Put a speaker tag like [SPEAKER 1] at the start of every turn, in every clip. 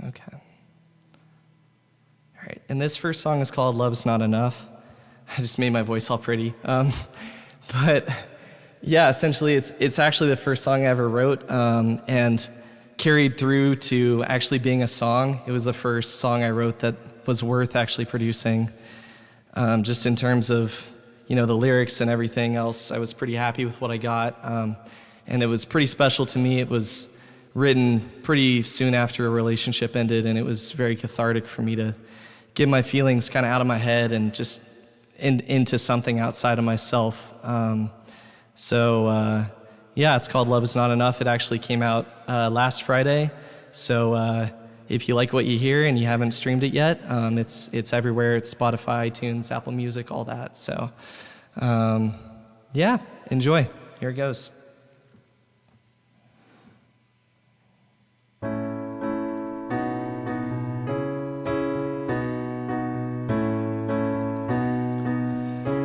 [SPEAKER 1] Okay. All right, and this first song is called Love's Not Enough. I just made my voice all pretty. But yeah, essentially it's actually the first song I ever wrote and carried through to actually being a song. It was the first song I wrote that was worth actually producing. Just in terms of, you know, the lyrics and everything else, I was pretty happy with what I got. And it was pretty special to me. It was written pretty soon after a relationship ended, and it was very cathartic for me to get my feelings kind of out of my head and just into something outside of myself. Yeah, it's called Love Is Not Enough. It actually came out last Friday. So if you like what you hear and you haven't streamed it yet, it's everywhere. It's Spotify, iTunes, Apple Music, all that. So yeah, enjoy. Here it goes.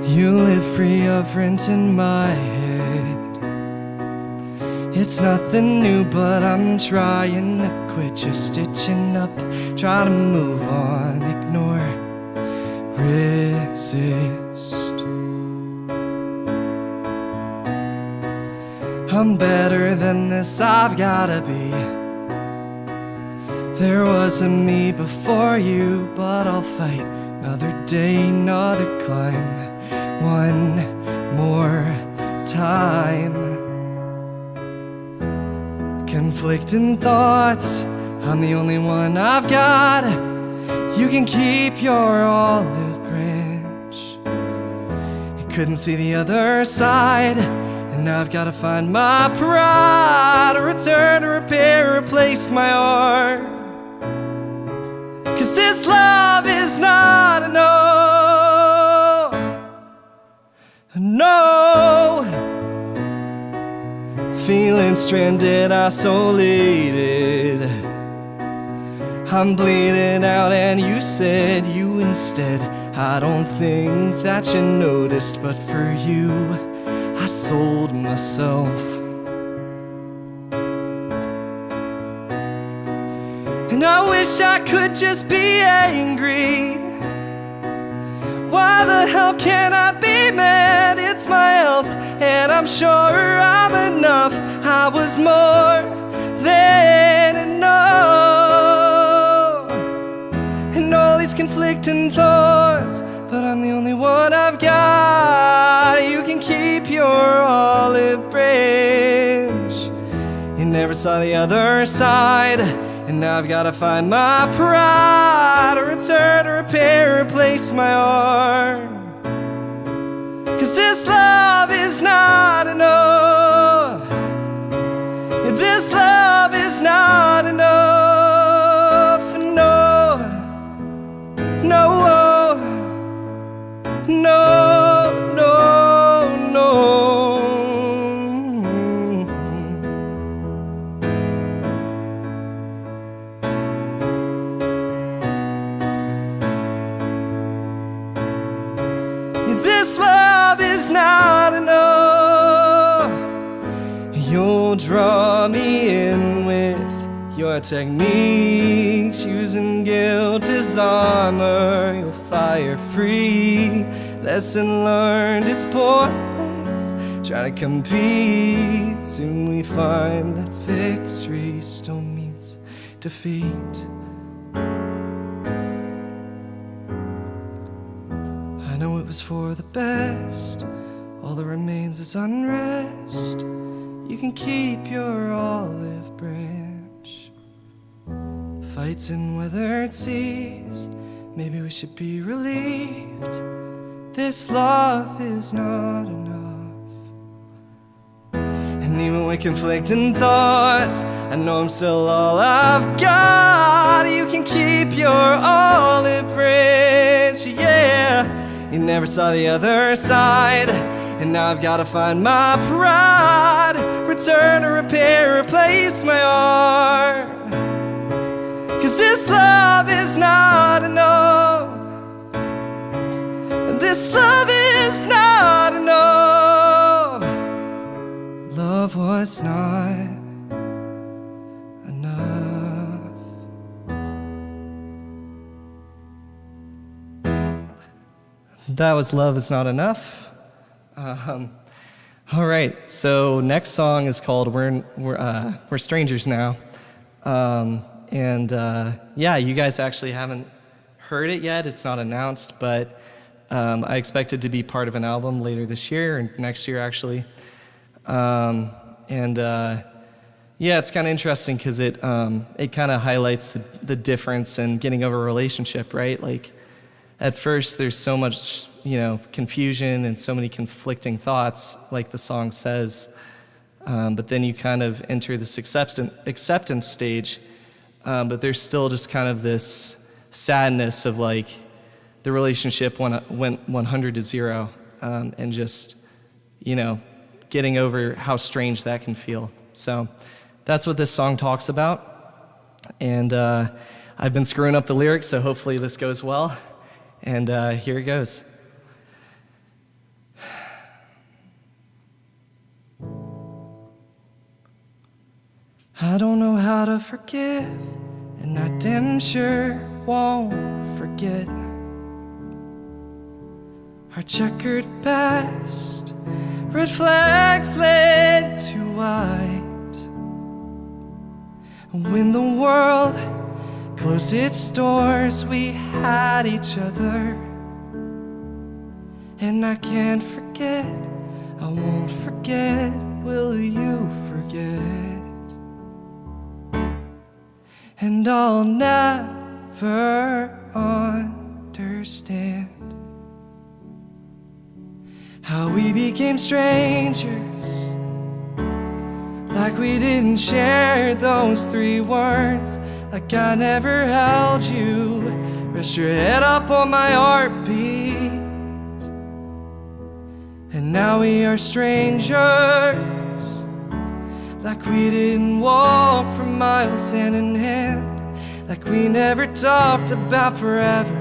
[SPEAKER 1] You live free of rent in my head. It's nothing new, but I'm trying to quit. Just stitching up, try to move on, ignore, resist. I'm better than this, I've gotta be. There was a me before you, but I'll fight another day, another climb. One more time. Conflicting thoughts, I'm the only one I've got. You can keep your olive branch. You couldn't see the other side, and now I've gotta find my pride. Return, repair, replace my art. 'Cause this love is not enough. No, feeling stranded, isolated. I'm bleeding out and you said you instead. I don't think that you noticed, but for you I sold myself. And I wish I could just be angry. Why the hell can't I be mad? It's my health, and I'm sure I'm enough. I was more than enough. And all these conflicting thoughts, but I'm the only one I've got. You can keep your olive branch. You never saw the other side, and now I've gotta find my pride. Return, repair, replace my art. 'Cause this love is not enough. This love is not enough. No, no, no, no, no. This love is not enough. You'll draw me in with your techniques, using guilt as armor. You'll fire free. Lesson learned, it's pointless trying to compete. Soon we find that victory still means defeat. I know it was for the best. All that remains is unrest. You can keep your olive branch. Fights in weathered seas. Maybe we should be relieved. This love is not enough. And even with conflicting thoughts, I know I'm still all I've got. You can keep your olive branch, yeah. You never saw the other side, and now I've gotta find my pride. Return or repair, replace my art. 'Cause this love is not enough. This love is not enough. Love was not enough. That was Love Is Not Enough. All right, so next song is called We're Strangers Now. Yeah, you guys actually haven't heard it yet. It's not announced, but I expect it to be part of an album later this year, or next year actually. Yeah, it's kind of interesting because it kind of highlights the difference in getting over a relationship, right? Like, at first there's so much, confusion and so many conflicting thoughts, like the song says, but then you kind of enter this acceptance stage, but there's still just kind of this sadness of like the relationship went 100 to 0, and just, getting over how strange that can feel. So that's what this song talks about. And I've been screwing up the lyrics, so hopefully this goes well. And here it goes. I don't know how to forgive, and I damn sure won't forget our checkered past. Red flags led to white. When the world closed its doors, we had each other. And I can't forget, I won't forget, will you forget? And I'll never understand how we became strangers, like we didn't share those 3 words, like I never held you. Rest your head up on my heartbeat. And now we are strangers, like we didn't walk for miles hand in hand, like we never talked about forever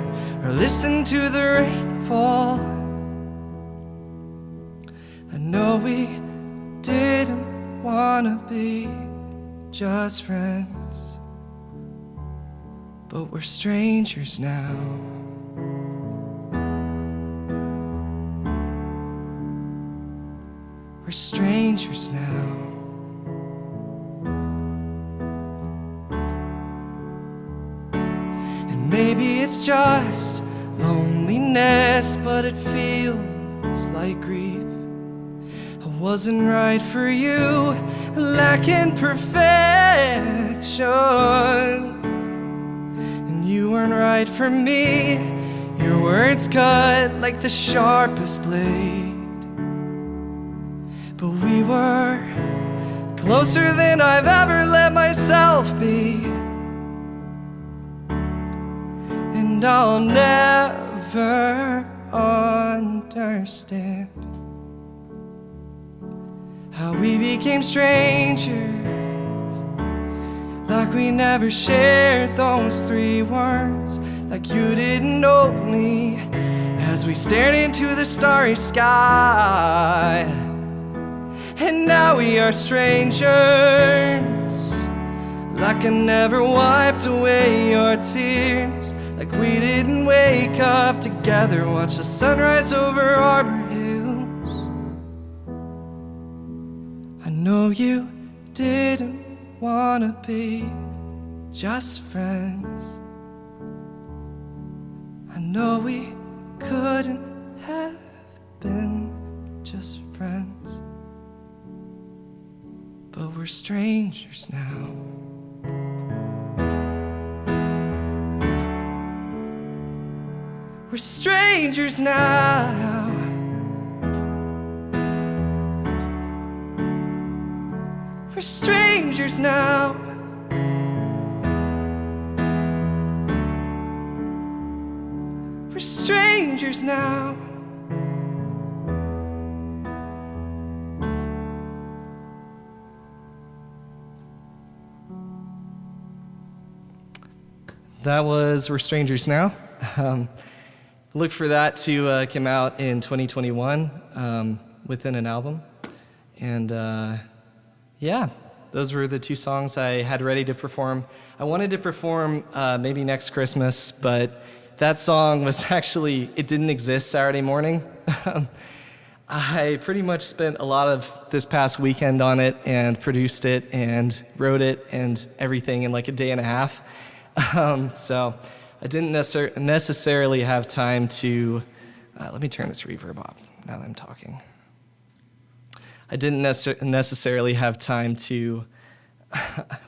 [SPEAKER 1] or listened to the rain fall. I know we didn't wanna be just friends, but we're strangers now. We're strangers now. And maybe it's just loneliness, but it feels like grief. I wasn't right for you, lacking perfection, and you weren't right for me. Your words cut like the sharpest blade, but we were closer than I've ever let myself be. And I'll never understand how we became strangers, like we never shared those 3 words, like you didn't know me, as we stared into the starry sky. And now we are strangers, like I never wiped away your tears, like we didn't wake up together, watch the sunrise over Arbor Hills. I know you didn't wanna be just friends. I know we couldn't have been just friends, but we're strangers now. We're strangers now. We're strangers now. We're strangers now. That was We're Strangers Now. Look for that to come out in 2021 within an album. And yeah, those were the 2 songs I had ready to perform. I wanted to perform maybe next Christmas, but that song was actually, it didn't exist Saturday morning. I pretty much spent a lot of this past weekend on it and produced it and wrote it and everything in like a day and a half. So I didn't necessarily have time to, let me turn this reverb off now that I'm talking. I didn't necessarily have time to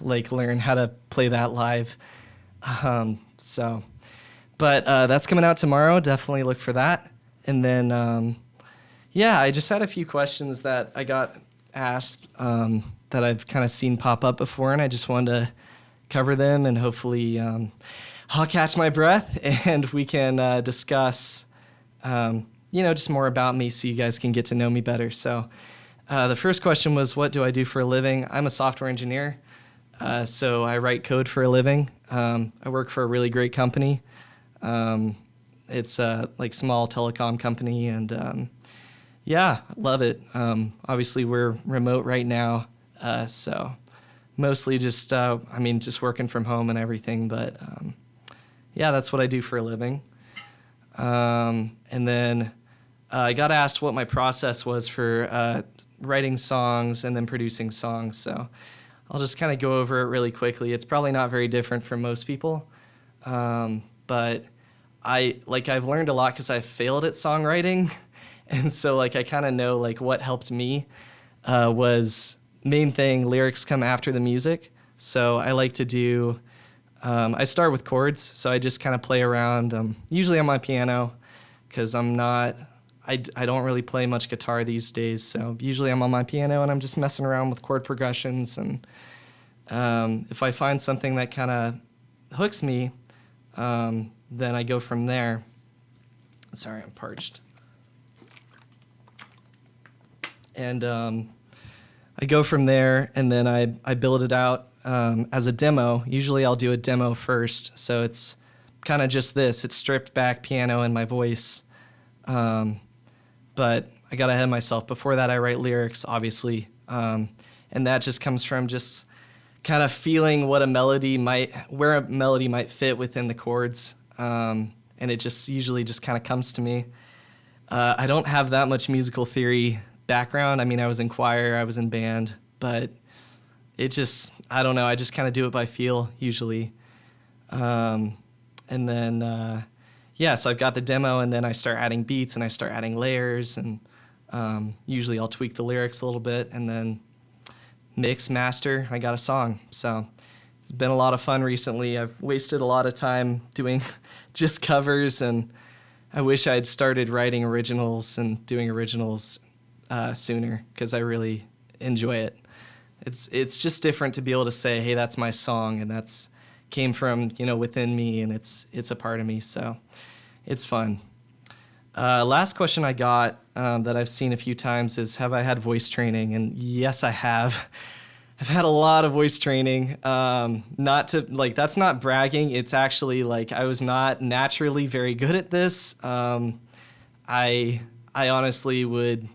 [SPEAKER 1] like learn how to play that live. But that's coming out tomorrow. Definitely look for that. And then, yeah, I just had a few questions that I got asked that I've kind of seen pop up before, and I just wanted to cover them, and hopefully I'll catch my breath and we can discuss, just more about me so you guys can get to know me better. So the first question was, what do I do for a living? I'm a software engineer, so I write code for a living. I work for a really great company. It's a small telecom company, and yeah, love it. Obviously, we're remote right now, so mostly just working from home and everything. But yeah, that's what I do for a living. And then I got asked what my process was for writing songs and then producing songs. So I'll just kind of go over it really quickly. It's probably not very different from most people, but I've learned a lot because I've failed at songwriting. And so I kind of know what helped me was main thing, lyrics come after the music. So I like to do, I start with chords. So I just kind of play around, usually on my piano, because I don't really play much guitar these days. So usually I'm on my piano and I'm just messing around with chord progressions. And if I find something that kind of hooks me, then I go from there. Sorry, I'm parched. And I go from there, and then I build it out as a demo. Usually I'll do a demo first, so it's kind of just this. It's stripped back piano and my voice. But I got ahead of myself. Before that, I write lyrics, obviously. And that just comes from just kind of feeling where a melody might fit within the chords. And it just usually just kind of comes to me. I don't have that much musical theory background. I mean, I was in choir, I was in band, but it just, I don't know, I just kind of do it by feel usually. And then, so I've got the demo, and then I start adding beats and I start adding layers, and usually I'll tweak the lyrics a little bit, and then mix, master, I got a song. So it's been a lot of fun recently. I've wasted a lot of time doing just covers, and I wish I had started writing originals and doing originals sooner, because I really enjoy it. It's just different to be able to say, hey, that's my song, and that's came from within me, and it's a part of me, so it's fun. Last question I got that I've seen a few times is, have I had voice training? And yes, I have. I've had a lot of voice training. Not to that's not bragging. It's actually I was not naturally very good at this. I honestly would.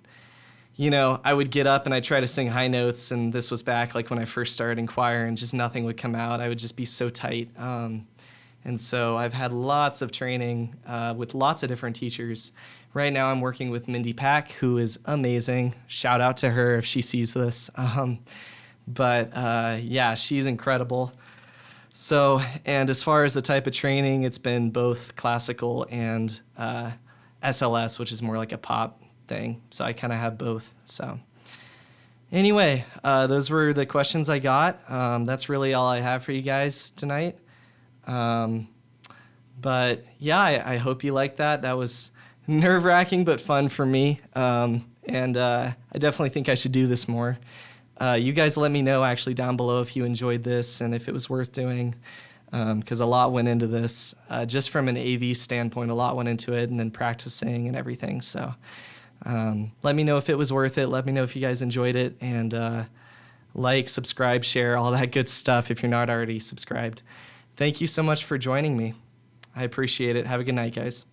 [SPEAKER 1] I would get up and I'd try to sing high notes, and this was back when I first started in choir, and just nothing would come out. I would just be so tight. And so I've had lots of training with lots of different teachers. Right now I'm working with Mindy Pack, who is amazing. Shout out to her if she sees this. Yeah, she's incredible. So, and as far as the type of training, it's been both classical and SLS, which is more like a pop thing. So I kind of have both. So anyway, those were the questions I got. That's really all I have for you guys tonight. But yeah, I hope you liked that. That was nerve-wracking but fun for me. And I definitely think I should do this more. You guys let me know actually down below if you enjoyed this and if it was worth doing, because a lot went into this. Just from an AV standpoint, a lot went into it, and then practicing and everything. So let me know if it was worth it. Let me know if you guys enjoyed it, and like, subscribe, share, all that good stuff if you're not already subscribed. Thank you so much for joining me. I appreciate it. Have a good night, guys.